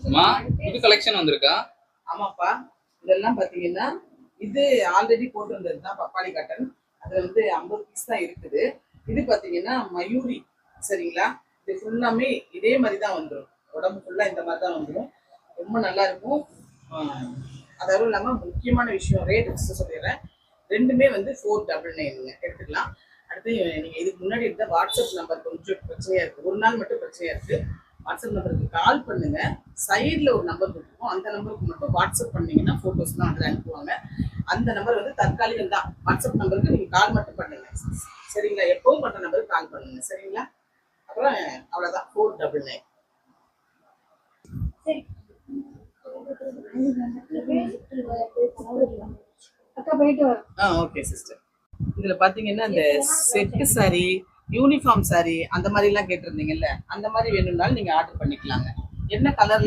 அம்மா புது கலெக்ஷன் வந்திருக்கா? ஆமாப்பா, இதெல்லாம் பாத்தீங்கன்னா இது ஆல்ரெடி போட்டிருந்தது தான் பப்பாளி காட்டன். அது வந்து 50 பீஸ் தான் இருக்குது. இது பாத்தீங்கன்னா மயூரி, சரிங்களா? இது ஃபுல்லாமே இதே மாதிரி தான் வந்துடும், உடம்பு ஃபுல்லா இந்த மாதிரி தான் வந்துடும். ரொம்ப நல்லா இருக்கும். அதுவும் இல்லாமல் முக்கியமான விஷயம் ரேட் சொல்லிடுறேன். ரெண்டுமே வந்து 499 எடுத்துக்கலாம். அடுத்து நீங்கள் இதுக்கு முன்னாடி இருந்த வாட்ஸ்அப் நம்பர் கொஞ்சம் பிரச்சனையாக இருக்குது, ஒரு நாள் மட்டும் பிரச்சனையாக இருக்குது. வாட்ஸ்அப் நம்பருக்கு கால் பண்ணுங்க. சைடில் ஒரு நம்பர் கொடுத்துருக்கோம், அந்த நம்பருக்கு மட்டும் வாட்ஸ்அப் பண்ணீங்கன்னா ஃபோட்டோஸ்லாம் அதில் அனுப்புவாங்க. அந்த நம்பர் வந்து தற்காலிகம் தான். வாட்ஸ்அப் நம்பருக்கு நீங்கள் கால் மட்டும் பண்ணுங்க, சரிங்களா? எப்பவும் பண்ணுற நம்பருக்கு கால் பண்ணுங்க, சரிங்களா? அப்புறம் அவ்வளோதான், 499. Okay sister. இதுல பாத்தீங்கன்னா இந்த செட்டு சாரி, யூனிஃபார்ம் சாரி அந்த மாதிரி எல்லாம் கேட்டிருந்தீங்கல்ல, அந்த மாதிரி வேணும்னாலும் நீங்க ஆர்டர் பண்ணிக்கலாங்க. என்ன கலர்ல